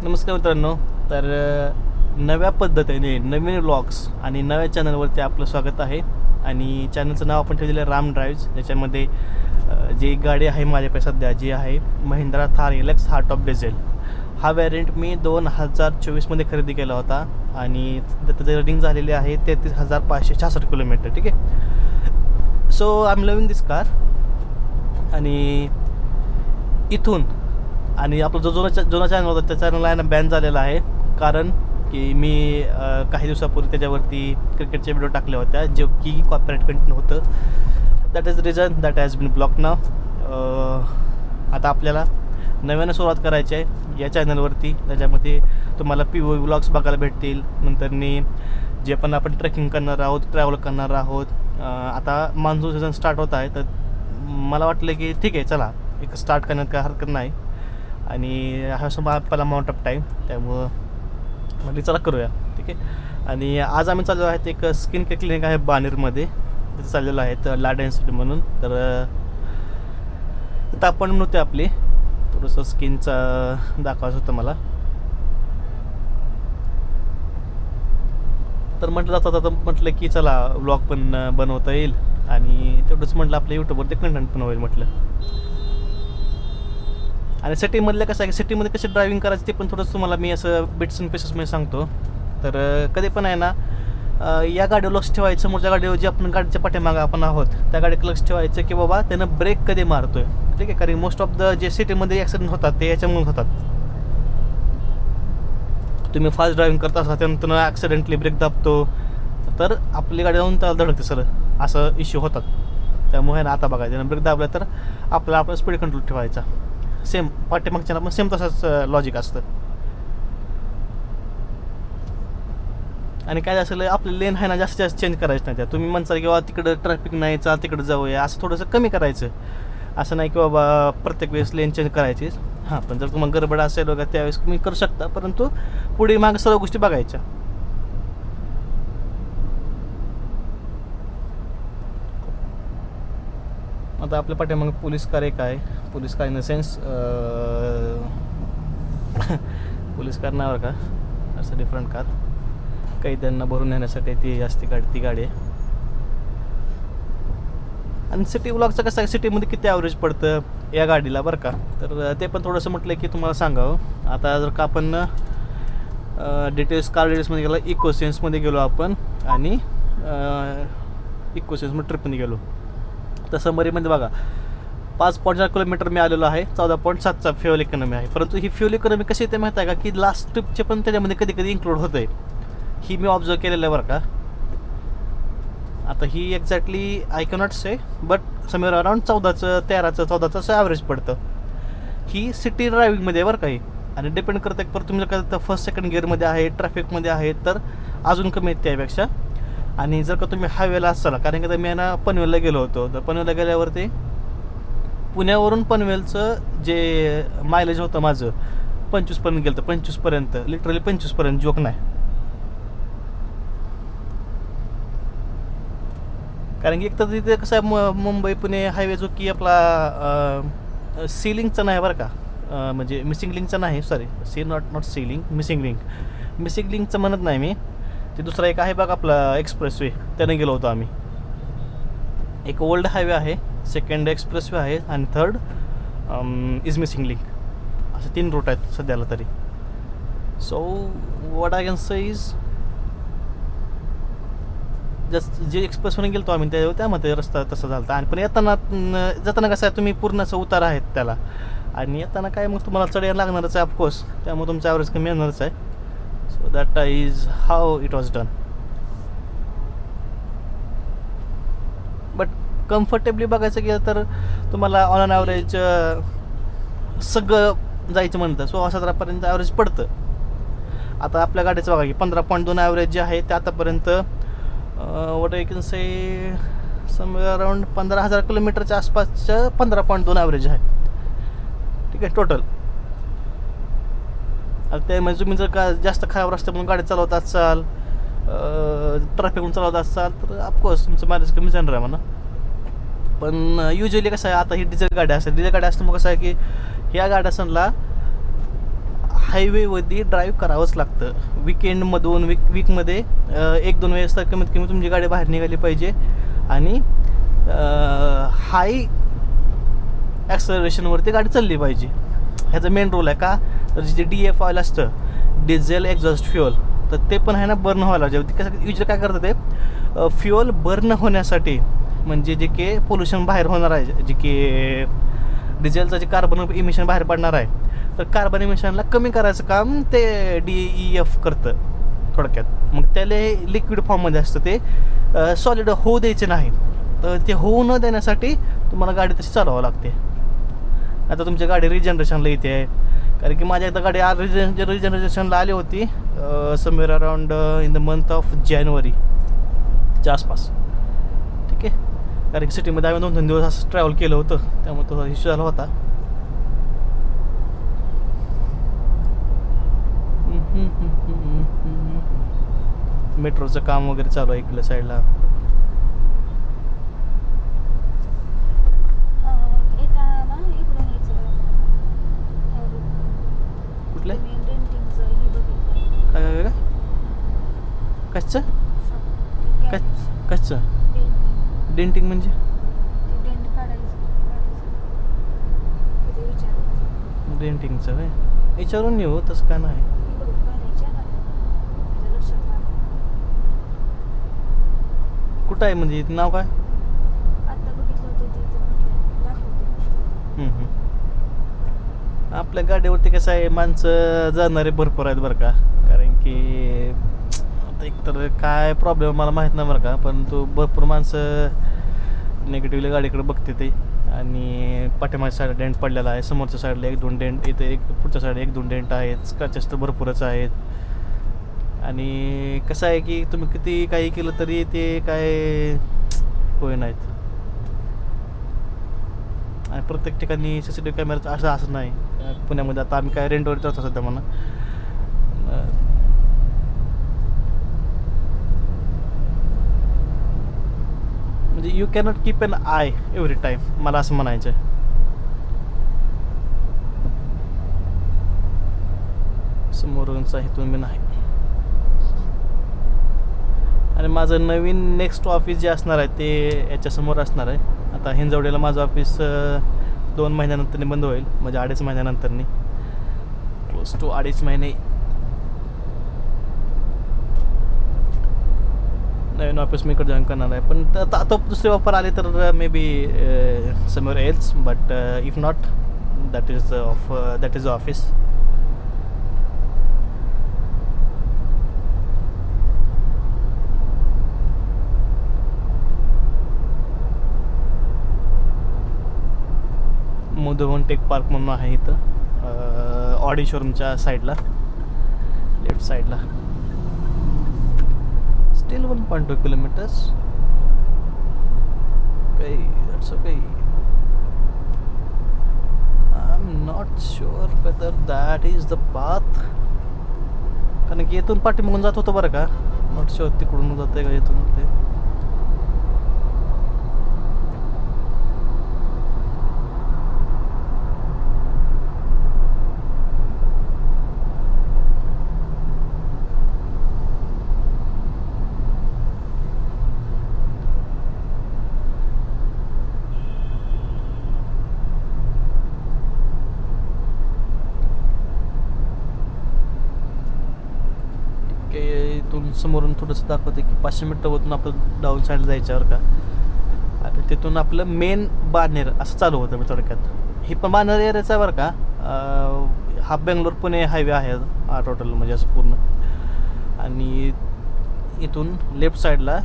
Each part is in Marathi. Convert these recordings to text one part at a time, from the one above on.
नमस्कार मित्रांनो. तर नव्या पद्धतीने नवीन व्लॉग्स आणि नव्या चॅनलवरती आपलं स्वागत आहे. आणि चॅनलचं नाव आपण ठेवलेलं आहे राम ड्राईव्ज. ज्याच्यामध्ये जी गाडी आहे माझ्याकडे सध्या जी आहे Mahindra Thar Alex heart of diesel. हा व्हॅरियंट मी 2024मध्ये खरेदी केला होता आणि त्याचं रनिंग झालेले आहे 33,566 किलोमीटर. ठीक आहे. So I am loving this car. आणि इथून आणि आपला जो जुना चॅनल होता त्या चॅनलला आहे ना बॅन झालेला आहे. कारण की मी काही दिवसापूर्वी त्याच्यावरती क्रिकेटचे व्हिडिओ टाकल्या होत्या जे की कॉपीराइट कंटेंट होतं. That is reason that has been block now. आता आपल्याला नव्यानं सुरुवात करायची आहे या चॅनलवरती. त्याच्यामध्ये तुम्हाला POV व्लॉग्स बघायला भेटतील. नंतरनी जे पण आपण ट्रेकिंग करणार आहोत, ट्रॅव्हल करणार आहोत. आता मान्सून सीझन स्टार्ट होत आहे तर मला वाटलं की ठीक आहे चला एक स्टार्ट करण्यात काय हरकत नाही. आणि हा आपल्याला अमाऊंट ऑफ टाईम त्यामुळं म्हणजे चला करूया. ठीक आहे. आणि आज आम्ही चाललो आहेत एक स्किन केअर क्लिनिक आहे बानेरमध्ये. तिथे चाललेलो आहे तर ला डेन्सिटी म्हणून. तर तिथं आपण नव्हते आपली थोडंसं स्किनचा दाखवायचं होतं मला. तर म्हटलं जाता म्हटलं की चला व्लॉग पण बनवता येईल आणि तेवढंच म्हटलं आपल्या यूट्यूबवरती कंटेंट पण होईल म्हटलं. आणि सिटीमधलं कसं आहे सिटीमध्ये कसे ड्रायव्हिंग करायचं ते पण थोडंसं तुम्हाला मी असं बिट्स अँड पीसेसमध्ये सांगतो. तर कधी पण आहे ना या गाडीवर लक्ष ठेवायचं. समोरच्या गाडीवर जी आपण गाडीच्या पाठीमागं आपण आहोत त्या गाडीकडे लक्ष ठेवायचं की बाबा त्यानं ब्रेक कधी मारतोय. ठीक आहे. कारण मोस्ट ऑफ द जे सिटीमध्ये ॲक्सिडेंट होतात ते याच्यामुळे होतात. तुम्ही फास्ट ड्रायव्हिंग करत असा त्यानंतर ॲक्सिडेंटली ब्रेक दाबतो तर आपली गाडी जाऊन त्याला धडकते सर असं इश्यू होतात. त्यामुळे ना आता बघायचं त्यानं ब्रेक दाबला तर आपला स्पीड कंट्रोल ठेवायचा. सेम पाठीमागच्या पण सेम तसंच लॉजिक असतं. आणि काय असेल आपलं लेन आहे ना जास्तीत जास्त चेंज करायचं नाही. त्या तुम्ही म्हणसाल की बाबा तिकडं ट्रॅफिक नाही चाल तिकडं जाऊया असं थोडंसं कमी करायचं. असं नाही की बाबा प्रत्येक वेळेस लेन चेंज करायची. हां पण जर तुम्हाला गडबड असेल वगैरे त्यावेळेस तुम्ही करू शकता. परंतु पुढे मागं सर्व गोष्टी बघायच्या. आता आपल्या पाठीमागं पोलीस कार एक आहे. Police car in the sense police car नावर का असं डिफरंट कार कैद्यांना भरून नेण्यासाठी ती असते ती गाडी आहे. आणि सिटी ब्लॉकचं कसं आहे सिटीमध्ये किती ॲव्हरेज पडतं या गाडीला बरं का. तर ते पण थोडंसं म्हटलं की तुम्हाला सांगावं. आता जर का आपण डिटेल्स कार डिटेल्समध्ये गेलो इकोसेन्समध्ये गेलो आपण आणि इकोसेन्समध्ये ट्रिपमध्ये गेलो तर समरीमध्ये बघा 5.4 किलोमीटर मी आलेलो आहे. 14.7चा फ्युअल इकॉनॉमी आहे. परंतु ही फ्युअल इकॉनॉमी कशी येते माहीत आहे का की लास्ट ट्रिपचे पण त्याच्यामध्ये कधी कधी इन्क्लूड होतं आहे. ही मी ऑब्झर्व केलेलं आहे बरं का. आता ही exactly I cannot say but somewhere around 14चं ॲव्हरेज पडतं. ही सिटी ड्रायव्हिंगमध्ये बरं का ही. आणि डिपेंड करतं परत तुम्ही जर का फर्स्ट सेकंड गिअरमध्ये आहे ट्रॅफिकमध्ये आहे तर अजून कमी येते त्यापेक्षा. आणि जर का तुम्ही हायवेला असाल कारण की मी ना पनवेलला गेलो होतो तर पनवेलला गेल्यावरती पुण्यावरून पनवेलचं जे मायलेज होतं माझं 25पर्यंत गेलं. तर 25पर्यंत लिटरली 25पर्यंत जोक नाही. कारण की एक तर तिथे कसं आहे मुंबई पुणे हायवे जो की आपला सीलिंगचा नाही बरं का. म्हणजे मिसिंग लिंकचा नाही सॉरी नॉट सीलिंग मिसिंग लिंकचं म्हणत नाही मी. ते दुसरा एक आहे बघा आपला एक्सप्रेसवे त्याने गेलो होतो आम्ही. एक ओल्ड हायवे आहे, सेकंड एक्सप्रेसवे आहे आणि थर्ड इज मिसिंग लिंक. असे 3 रूट आहेत सध्याला तरी. So what I can say is just जे एक्सप्रेसवरून गेलो आम्ही त्यामध्ये रस्ता तसा झाला. आणि पण जाताना कसं आहे तुम्ही पूर्ण असं उतार आहेत त्याला आणि येताना काय मग तुम्हाला चढ लागणारच आहे ऑफकोर्स. त्यामुळे तुमचं ॲव्हरेज कमी येणारच आहे. So that is how it was done. But comfortably बघायचं गेलं तर तुम्हाला ऑन अन ॲव्हरेज सगळं जायचं म्हणतं 16-17पर्यंत ॲव्हरेज पडतं. आता आपल्या गाडीचं बघा की 15.2 ॲव्हरेज जे आहे ते आतापर्यंत what I can say somewhere around 15,000 किलोमीटरच्या आसपासचं 15.2 ॲव्हरेज आहे. ठीक आहे टोटल. आता त्यामध्ये तुम्ही जर का जास्त खराब रस्त्यामधून गाडी चालवत असाल ट्रॅफिकहून चालवत असाल तर ऑफकोर्स तुमचं मायलेज कमी जाणार आहे म्हणा. पण युजली कसं आहे आता ही डिझेल गाडी असते. डिझेल गाडी असते मग कसं आहे की ह्या गाड्या असला हायवेवरती ड्राईव्ह करावंच लागतं. विकेंडमधून वीकमध्ये 1-2 वेळेस तर कमीत कमी तुमची गाडी बाहेर निघाली पाहिजे. आणि हाय ॲक्सलरेशनवरती गाडी चालली पाहिजे. ह्याचा मेन रोल आहे का, तर जे DF ऑइल असतं, डिझेल एक्झॉस्ट फ्युअल, तर ते पण आहे ना बर्न व्हायला पाहिजे. कसं युजली काय करतं ते, फ्युअल बर्न होण्यासाठी, म्हणजे जे की पोल्युशन बाहेर होणार आहे, जे की डिझेलचं जे कार्बन इमिशन बाहेर पडणार आहे, तर कार्बन इमिशनला कमी करायचं काम ते DEF करतं थोडक्यात. मग त्याला लिक्विड फॉर्ममध्ये असतं, ते सॉलिड होऊ द्यायचे नाही. तर ते होऊ न देण्यासाठी तुम्हाला गाडी तशी चालवावं लागते. आता तुमची गाडी रिजनरेशनला येते आहे, कारण की माझ्या एकदा गाडी रिजनरेशनला आली होती somewhere around in the month of जानेवारीच्या आसपास. ठीक आहे, कारण की सिटीमध्ये आम्ही 2-3 दिवस असं ट्रॅव्हल केलं होतं, त्यामुळे तो इश्यू झाला होता. मेट्रोचं काम वगैरे चालू आहे इकडल्या साईडला. कुठलं काय कच्चं कच्चं डेंटिंग म्हणजे डेंटिंगचं काय विचारून येऊ, तसं का नाही. कुठं आहे म्हणजे नाव काय? आपल्या गाडीवरती कसं आहे, माणसं जाणारे भरपूर आहेत बरं का. कारण की आता एकतर काय प्रॉब्लेम मला माहीत नाही बरं का, परंतु भरपूर माणसं निगेटिव्हली गाडीकडे बघते ते. आणि पाठीमागच्या साईडला डेंट पडलेला आहे, समोरच्या साईडला 1-2 डेंट, इथे पुढच्या साईडला 1-2 डेंट आहेत, स्क्रॅचेस तर भरपूरच आहेत. आणि कसं आहे की तुम्ही किती काही केलं तरी ते काय होय नाहीत. आणि प्रत्येक ठिकाणी CCTV कॅमेराचं असं नाही. पुण्यामध्ये आता आम्ही काय रेंटवर जातो सध्या म्हणा, म्हणजे you cannot keep an eye every time, मला असं म्हणायचं आहे. समोरूनचा इथून मी नाही. आणि माझं नवीन नेक्स्ट ऑफिस जे असणार आहे ते याच्यासमोर असणार आहे. आता हिंजवडीला माझं ऑफिस 2 महिन्यानंतर बंद होईल, म्हणजे 2.5 महिन्यानंतर, क्लोज टू 2.5 महिने नवीन ऑफिस मी इकडे जॉईन करणार आहे. पण आता दुसरे ऑफर आले तर may be somewhere else, but if not that is office. Madhuvan tech park म्हणून आहे इथं ऑडी शोरूमच्या साईडला, लेफ्ट साईडला. Still 1.2 kilometres. काही that's okay. I am not sure whether that is the path, कारण की येथून पाठीमागून जात होतं बरं का. नॉट शुअर तिकडून जाते का येथून होते. इथून समोरून थोडंसं दाखवते की 500 मीटरवरून आपलं डाऊन साईडला जायच्यावर का. आणि तिथून आपलं मेन बाणेर असं चालू होतं मी थोडक्यात. ही पण बाणेर एरियाचा बरं का. हा बेंगलोर पुणे हायवे आहे हा टोटल, म्हणजे असं पूर्ण. आणि इथून लेफ्ट साईडला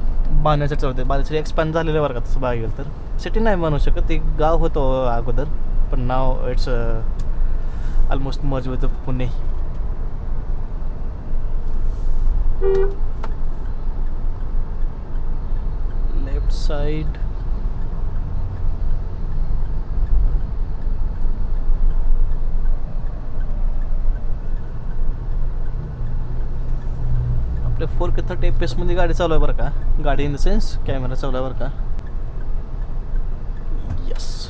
बाणेरचं चालू होते. बाणेरचं एक्सपॅन्ड झालेलं बरं का तसं बघायला गेलं तर. सिटी नाही म्हणू शकत, एक गाव होतं अगोदर, पण now it's almost merge with Pune. Left side आपल्या 4K 30 FPS मध्ये गाडी चालू आहे बरं का. गाडी इन द सेन्स कॅमेरा चालू आहे बरं का. यस.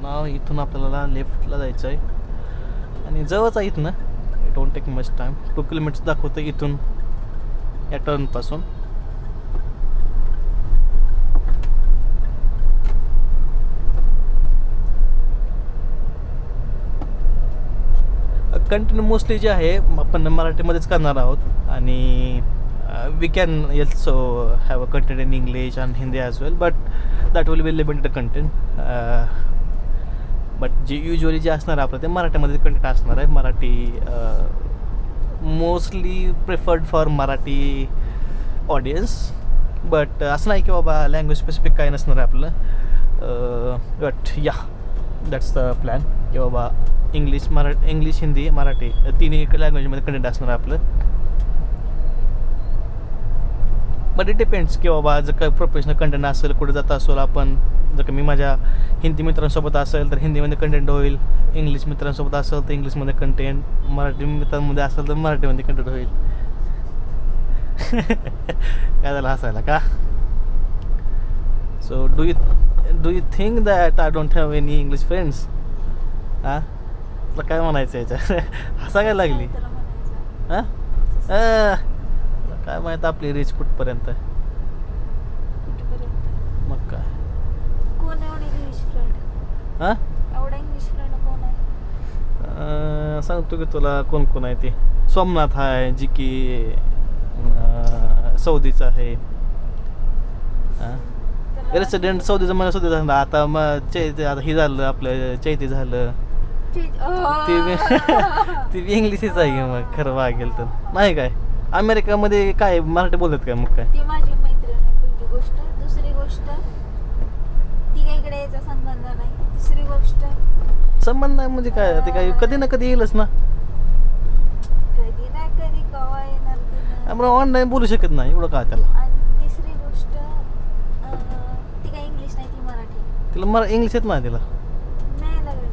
नाव इथून आपल्याला लेफ्टला जायचं आहे आणि जवळच आहे इथनं don't take much time. 2 kilometres दाखवतं इथून या टर्नपासून. कंटेंट मोस्टली जे आहे आपण मराठीमध्येच करणार आहोत आणि we can also have a content in English and Hindi as well, but that will be limited content. But जे युजली जे असणार आहे आपलं ते मराठीमध्ये कंटेंट असणार आहे. Marathi mostly preferred for Marathi audience, but असं नाही की बाबा लँग्वेज स्पेसिफिक काय नसणार आहे आपलं. बट या दॅट्स द प्लॅन की बाबा इंग्लिश हिंदी मराठी तिन्ही लँग्वेजमध्ये कंटेंट असणार आहे आपलं. बट इट डिपेंड्स की बाबा जर काही प्रोफेशनल कंटेंट असेल, कुठे जात असेल आपण, जर का मी माझ्या हिंदी मित्रांसोबत असेल तर हिंदीमध्ये कंटेंट होईल, इंग्लिश मित्रांसोबत असेल तर इंग्लिशमध्ये कंटेंट, मराठी मित्रांमध्ये असेल तर मराठीमध्ये कंटेंट होईल. काय झालं हसायला का? So do you think that I don't have any English friends? हां तुला काय म्हणायचं याच्या? हसा काय लागली? हां काय माहीत आपली रीच कुठपर्यंत आहे. मग काय कोण एवढे इंग्लिश फ्रेंड? हां एवढा इंग्लिश फ्रेंड कोण आहे? सांगतो की तुला कोण कोण आहे ते. सोमनाथ आहे जी की सौदीचं आहे. रेसिडेंट सौदीचं मला सौदी झालं. आता मग आता हे झालं आपलं चैती झालं. ती बी इंग्लिशच आहे मग खरं वागेल तर. नाही काय अमेरिकामध्ये काय मराठी बोलतात काय? मग काय ती माझी मैत्रीण आहे पहिली गोष्ट. दुसरी गोष्ट ती काही इकडे यायचा संबंध नाही. तिसरी गोष्ट संबंध नाही म्हणजे काय ते काय कधी ना कधी येईलच ना. कधी ना कधी कवा येणार तिनं. आपण ऑनलाईन बोलू शकत नाही एवढं का त्याला. आणि तिसरी गोष्ट ती काही इंग्लिश नाही, ती मराठी. तिला इंग्लिश येत नाही तिला. नाही लागलं.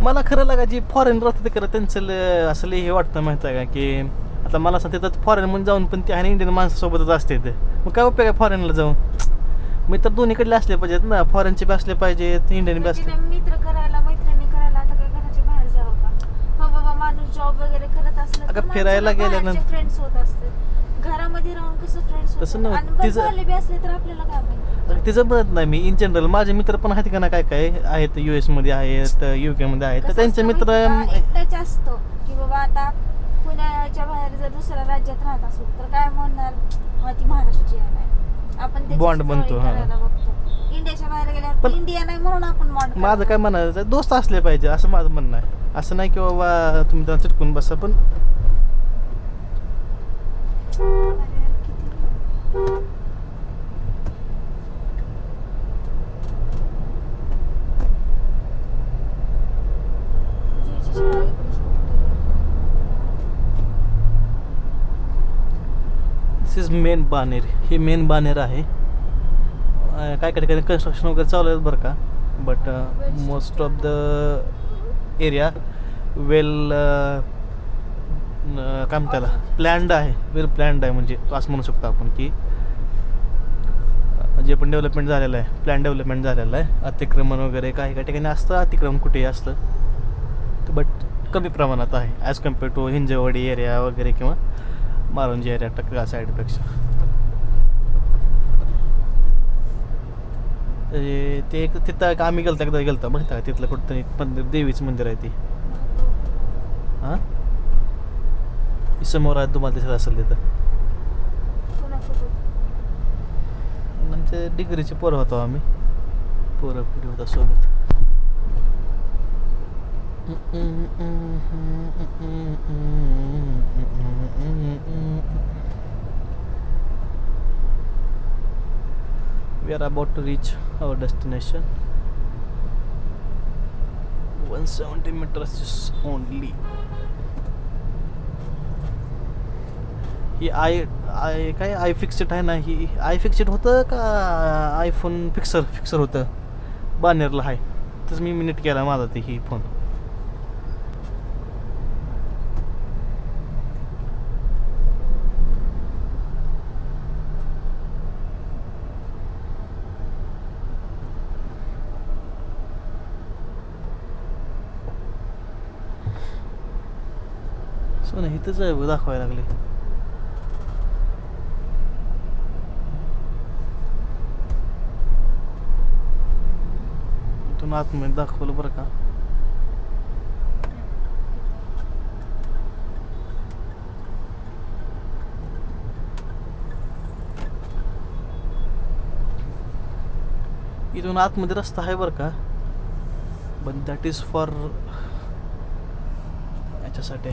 मला खरं लागा जी फॉरेन राहतं ते खरं त्यांचं असं हे वाटतं माहिती आहे का की आता मला सांगते तर फॉरेनमध्ये जाऊन पण ते आणि इंडियन माणसासोबतच असते ते. मग काय उपयोग आहे फॉरेनला जाऊन? मी तर दोन्हीकडले असले पाहिजेत ना, फॉरेनचे बी असले पाहिजेत, इंडियन बी असले. मित्र करायला मैत्रिणी करायला आता काय घराच्या बाहेर जावं का? हो बाबा माणूस जॉब वगैरे करत असलं तर फिरायला गेल्यानंतर फ्रेंड्स होत असतात. घरामध्ये राहून कसं फ्रेंड्स तसं नव्हतं. आणि बस झाले बी असले तर आपल्याला काय माहिती. तिचं म्हणत नाही मी, इन जनरल माझे मित्र पण आहेत का ना काय काय आहेत, US मध्ये आहेत, UK मध्ये आहेत, तर त्यांचे मित्र एकटाच असतो की बाबा आता पुण्याच्या बाहेर जर दुसऱ्या राज्यात राहत असेल तर काय म्हणणार ती महाराष्ट्रीयन आहे, आपण त्याच्याशी बॉन्ड बनतो. जवळीक करायला बघतो. इंडियाच्या बाहेर गेल्यावर पण इंडिया नाही म्हणून आपण बॉन्ड. माझं काय म्हणायचं दोस्त असले पाहिजे असं माझं म्हणणं आहे. असं नाही की बाबा तुम्ही त्यांना चिटकून बसा. पण दिस इज मेन बानेर. हे मेन बानेर आहे. काय काय ठिकाणी कन्स्ट्रक्शन वगैरे चालू आहेत बरं का, but most of the area well काय म्हणतात त्याला प्लॅन्ड आहे. वेल प्लॅन्ड आहे म्हणजे असं म्हणू शकतो आपण की जे पण डेव्हलपमेंट झालेलं आहे, प्लॅन डेव्हलपमेंट झालेलं आहे. अतिक्रमण वगैरे काही काही ठिकाणी असतं, अतिक्रमण कुठेही असतं, बट कमी प्रमाणात आहे as compare to Hinjewadi area वगैरे किंवा मारुंजी एरिया टक्का साईडपेक्षा. ते एक तिथं आम्ही गेलतो बघता का तिथलं कुठंतरी मंदिर, देवीचं मंदिर आहे ती. हां समोर आहे, तुम्हाला दिसत असेल तिथं. आमच्या डिग्रीचे पोरं होतो आम्ही, पोरं पुढे होता सोबत. We are about to reach our destination. 170 meters only. ही काय आय फिक्सेड आहे ना, ही आय फिक्सेड होतं का आयफोन फिक्सर होतं बानेरला आहे. तसं मी मिनिट केला माझा ते ही फोन. सो नाही इथंच आहे बघ, दाखवायला लागले. इथून आतमध्ये दाखवलं बरं का. इथून आतमध्ये रस्ता आहे बरं का, बट दॅट इज फॉर याच्यासाठी.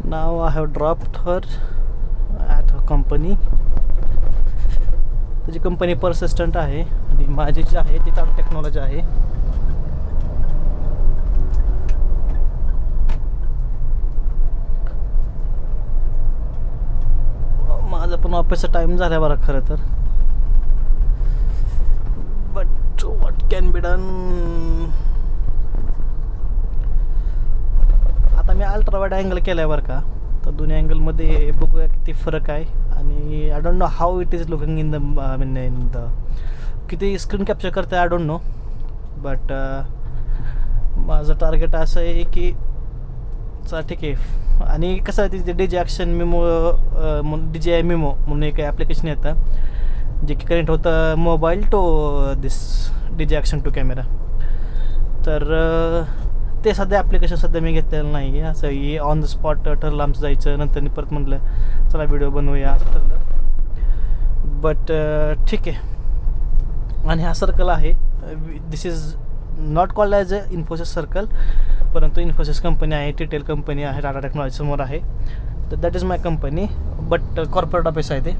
Now I have dropped her at a company. त्याची कंपनी परसिस्टंट आहे आणि माझी जी आहे ती टाटा टेक्नॉलॉजी आहे. माझं पण ऑफिसचा टाइम झाला बरं खरं तर, but what can be done. आता मी अल्ट्रा वाईड अँगल केला आहे बरं का, तर दोन्ही अँगलमध्ये बघूया किती फरक आहे. आणि I don't know how it is looking in the I mean in the किती स्क्रीन कॅप्चर करते आय डोंट नो. बट माझं टार्गेट असं आहे की ठीक आहे. आणि कसं आहे तिथे DJ action Mimo DJI Mimo म्हणून एक ॲप्लिकेशन येतं जे की कनेक्ट होतं mobile to this DJI action to camera. तर ते सध्या ॲप्लिकेशन सध्या मी घेतलेलं नाही आहे. असं हे ऑन द स्पॉट ठरलं आमचं जायचं, नंतर परत म्हटलं चला व्हिडिओ बनवूया असं ठरलं. बट ठीक आहे. आणि हा सर्कल आहे, this is not called as a Infosys circle, परंतु इन्फोसिस कंपनी आहे, टिटेल कंपनी आहे, टाटा टेक्नॉलॉजी समोर आहे. तर that is my company, but corporate office आहे ते.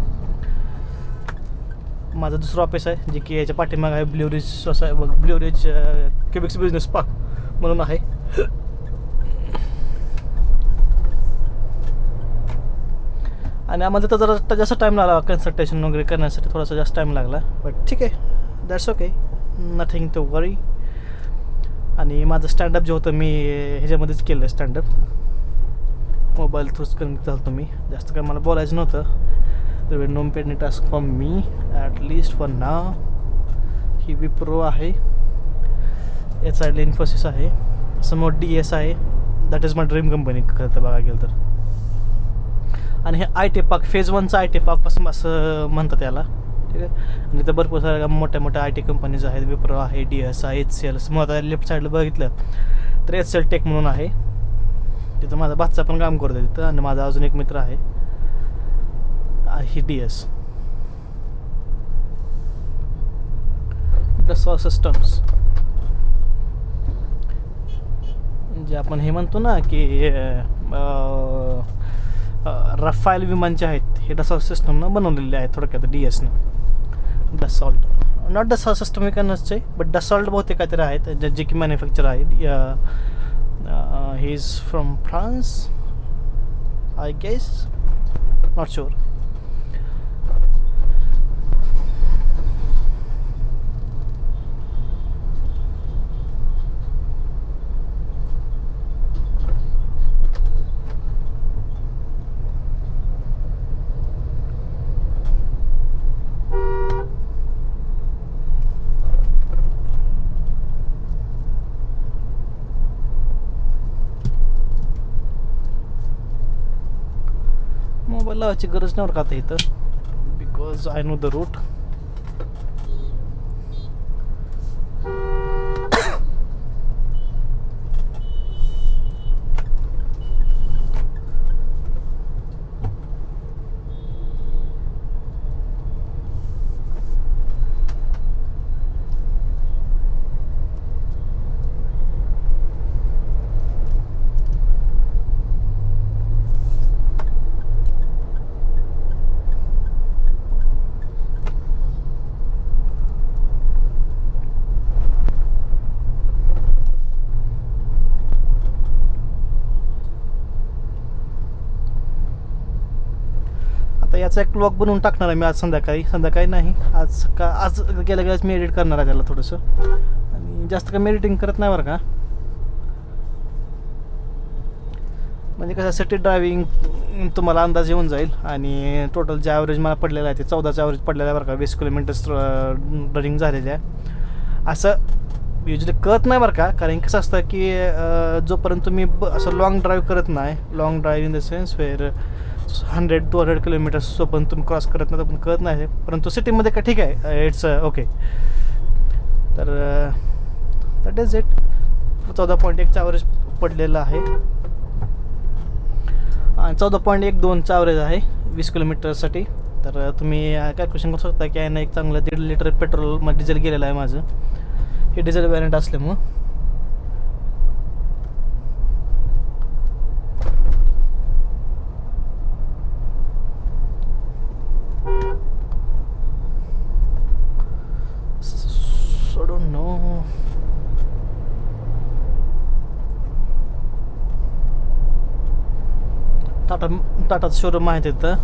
माझं दुसरं ऑफिस आहे जे की याच्या पाठीमाग आहे, ब्ल्यू रिज क्युबिक्स बिझनेस पार्क म्हणून आहे. आणि आम्हाला तर जरा जास्त टाईम लागला कन्सल्टेशन वगैरे करण्यासाठी, थोडासा जास्त टाईम लागला. बट ठीक आहे, दॅट्स ओके, नथिंग टू वरी. आणि माझं स्टँडअप जे होतं मी ह्याच्यामध्येच केलं आहे, स्टँडअप मोबाईल थ्रूच कनेक्ट झालं होतं मी. जास्त काय मला बोलायचं नव्हतं. तर no paid task for me at least for now. ही विप्रो आहे, या साईडला इन्फोसिस आहे, समोर DS आहे. That is my dream company खरं तर बघा गेलं तर. आणि हे IT पार्क फेज 1चा IT पार्क असं म्हणतात याला, ठीक आहे. आणि इथं भरपूर साऱ्या मोठ्या मोठ्या IT कंपनीज आहेत, विप्रो आहे, DS आहे, HCL. समोर आता लेफ्ट साईडला बघितलं तर HCL टेक म्हणून आहे, तिथं माझा भाचा पण काम करतो तिथं. आणि माझा अजून एक मित्र आहे, ही DS. Dassault सिस्टम्स, जे आपण हे म्हणतो ना की रफायल विमानचे आहेत, हे Dassault सिस्टमनं बनवलेले आहेत थोडक्यात DSनं. Dassault नॉट Dassault सिस्टम हे नसते, बट Dassault बहुतेक काहीतरी आहेत जे की मॅन्युफॅक्चर आहे. He is from France I guess, not sure. Mobile लावायची गरज नाही का आता इथं, because I know the route. आता याचा एक व्लॉग बनवून टाकणार आहे मी आज संध्याकाळी नाही, आज गेल्या वेळेस मी एडिट करणार आहे त्याला थोडंसं. आणि जास्त काय मी एडिटिंग करत नाही बरं का, म्हणजे कसं सिटी ड्रायव्हिंग तुम्हाला अंदाज येऊन जाईल. आणि टोटल जे ॲव्हरेज मला पडलेलं आहे ते 14चं ॲव्हरेज पडलेलं आहे बरं का. 20 किलोमीटर्स रनिंग झालेली आहे. असं युजली कळत नाही बरं का, कारण कसं असतं की जोपर्यंत तुम्ही असं लॉंग ड्राईव्ह करत नाही, long drive in the sense where 100-200 kilometres जोपर्यंत तुम्ही क्रॉस करत नाही पण कळत नाही, परंतु सिटीमध्ये का ठीक आहे, इट्स ओके. तर दॅट इज इट. 14.1चं ॲव्हरेज पडलेलं आहे आणि 14.12चं ॲव्हरेज आहे 20 किलोमीटरसाठी. तर तुम्ही कॅल्क्युलेशन करू शकता की यानं एक चांगलं 1.5 लिटर पेट्रोल मग डिझेल गेलेलं आहे माझं, हे डिझेल व्हॅरियंट असल्यामुळं. सोडून नो टाटाचं शोरूम आहे तिथं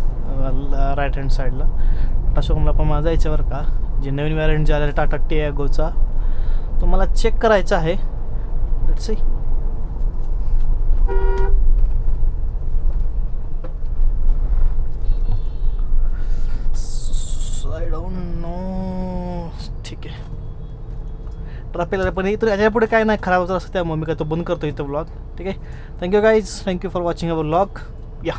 राईट हँड साईडला. टाटा शोरूमला पण मला जायचं बरं का. जे नवीन व्हॅरियंट जे आलेलं टाटा टियागोचा तो मला चेक करायचा आहे. Let's see. I don't no. ठीक आहे, ट्रॅफिकला पण इथं याच्या पुढे काय नाही खराब होत असतं, त्यामुळे मी काय तो बंद करतो इथं व्लॉग. ठीक आहे, thank you guys, thank you for watching our vlog. या